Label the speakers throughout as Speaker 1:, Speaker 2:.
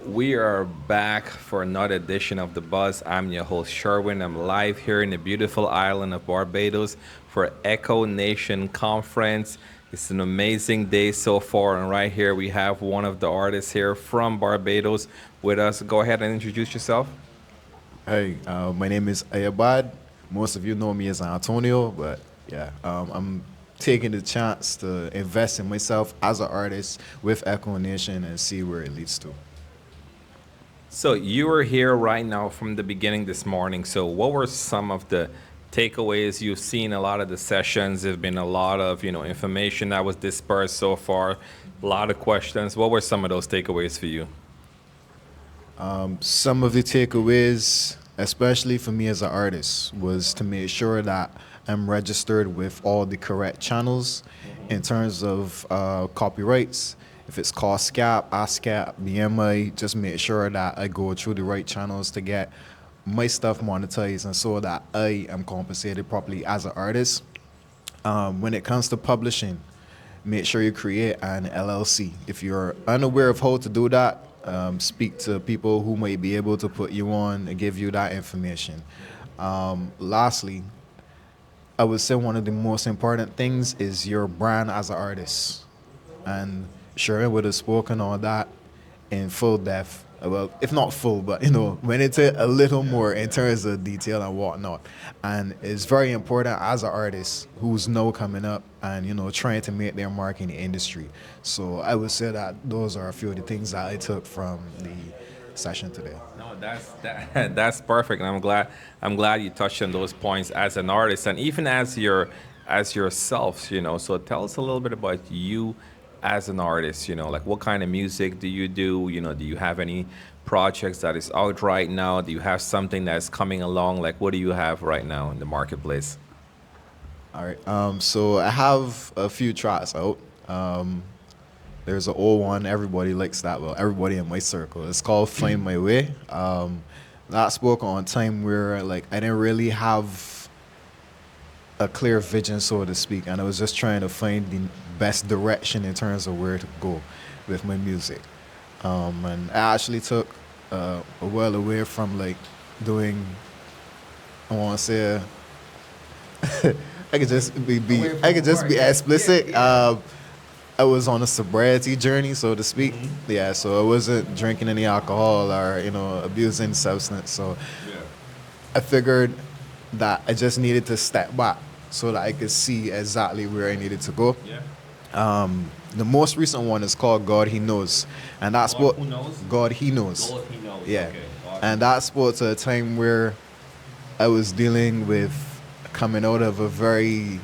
Speaker 1: We are back for another edition of The Buzz. I'm your host, Sherwin. I'm live here in the beautiful island of Barbados for Echo Nation Conference. It's an amazing day so far, and right here we have one of the artists here from Barbados with us. Go ahead and introduce yourself.
Speaker 2: Hey, my name is Iyah Badd. Most of you know me as Antonio, but yeah, I'm taking the chance to invest in myself as an artist with ekconation and see where it leads to.
Speaker 1: So you are here right now from the beginning this morning. So what were some of the takeaways you've seen? A lot of the sessions. There's been a lot of information that was dispersed so far. A lot of questions. What were some of those takeaways for you?
Speaker 2: Some of the takeaways, especially for me as an artist, was to make sure that I'm registered with all the correct channels in terms of copyrights. If it's called SCAP, ASCAP, BMI, just make sure that I go through the right channels to get my stuff monetized and so that I am compensated properly as an artist. When it comes to publishing, make sure you create an LLC. If you're unaware of how to do that, speak to people who might be able to put you on and give you that information. Lastly, I would say one of the most important things is your brand as an artist. And Sharon would have spoken on that in full depth. Well, if not full, but went into a little more in terms of detail and whatnot. And it's very important as an artist who's now coming up and trying to make their mark in the industry. So I would say that those are a few of the things that I took from the session today.
Speaker 1: No, that's perfect, and I'm glad you touched on those points as an artist and even as yourself. So tell us a little bit about you as an artist. Like what kind of music do you do? Do you have any projects that is out right now? Do you have something that's coming along? Like what do you have right now in the marketplace?
Speaker 2: All right. So I have a few tracks out. There's an old one. Everybody likes that. Well, everybody in my circle. It's called "Find My Way." That spoke on time where like I didn't really have a clear vision, so to speak, and I was just trying to find the best direction in terms of where to go with my music. And I actually took a while away from like doing. I want to say I could just be I could just be explicit. I was on a sobriety journey, so to speak. Yeah, so I wasn't drinking any alcohol or abusing substance. So I figured that I just needed to step back so that I could see exactly where I needed to go. The most recent one is called God He Knows, and that's what
Speaker 1: Who knows?
Speaker 2: God He Knows.
Speaker 1: God, he knows.
Speaker 2: Yeah,
Speaker 1: Okay. Awesome.
Speaker 2: and that spoke to a time where I was dealing with coming out of a very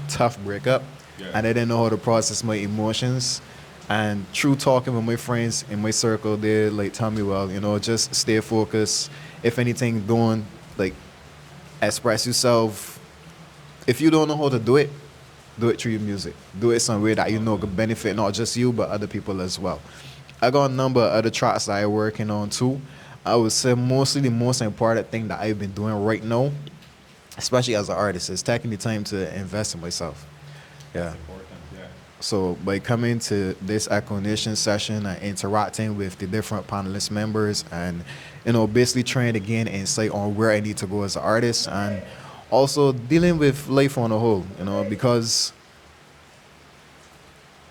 Speaker 2: tough breakup,
Speaker 1: Yeah.
Speaker 2: and I didn't know how to process my emotions. And through talking with my friends in my circle, they like tell me, well, just stay focused. If anything, don't like express yourself. If you don't know how to do it through your music. Do it some way that could benefit not just you but other people as well. I got a number of other tracks that I'm working on too. I would say mostly the most important thing that I've been doing right now, especially as an artist, is taking the time to invest in myself. Yeah.
Speaker 1: Important, yeah.
Speaker 2: So by coming to this ekconation session and interacting with the different panelist members and basically trying to gain insight on where I need to go as an artist and also dealing with life on a whole, because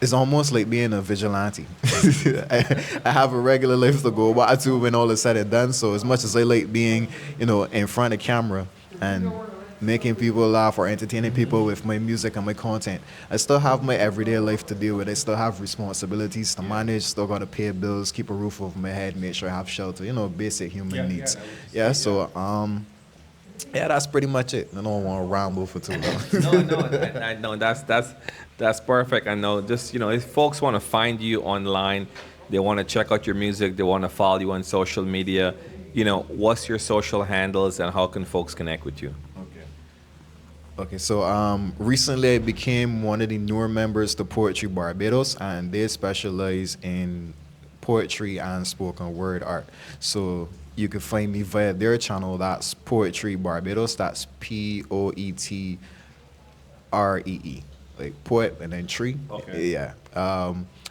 Speaker 2: it's almost like being a vigilante. I have a regular life to go back to when all is said and done. So as much as I like being, in front of camera and making people laugh or entertaining people with my music and my content, I still have my everyday life to deal with. I still have responsibilities to manage, still got to pay bills, keep a roof over my head, make sure I have shelter, basic human needs. Yeah, so yeah, that's pretty much it. I don't want to ramble for too long.
Speaker 1: No, I know that's perfect. I know. Just if folks want to find you online, they want to check out your music, they want to follow you on social media. What's your social handles and how can folks connect with you?
Speaker 2: Okay, so recently I became one of the newer members to Poetry Barbados, and they specialize in poetry and spoken word art. So you can find me via their channel. That's Poetry Barbados. That's Poetree, like poet and then tree.
Speaker 1: Okay.
Speaker 2: Yeah.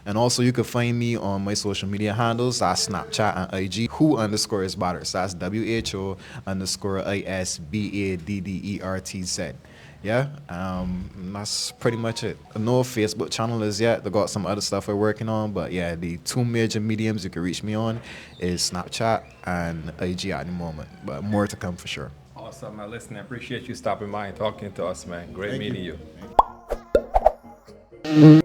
Speaker 2: And also, you can find me on my social media handles. That's Snapchat and IG. Who underscore is Badders. That's WHO underscore ISBADDERTZ. Yeah, that's pretty much it. No Facebook channel is yet. They got some other stuff we're working on, but yeah, the two major mediums you can reach me on is Snapchat and IG at the moment. But more to come for sure.
Speaker 1: Awesome, man. Listen, I appreciate you stopping by and talking to us, man. Great
Speaker 2: Thank
Speaker 1: meeting
Speaker 2: you.
Speaker 1: you.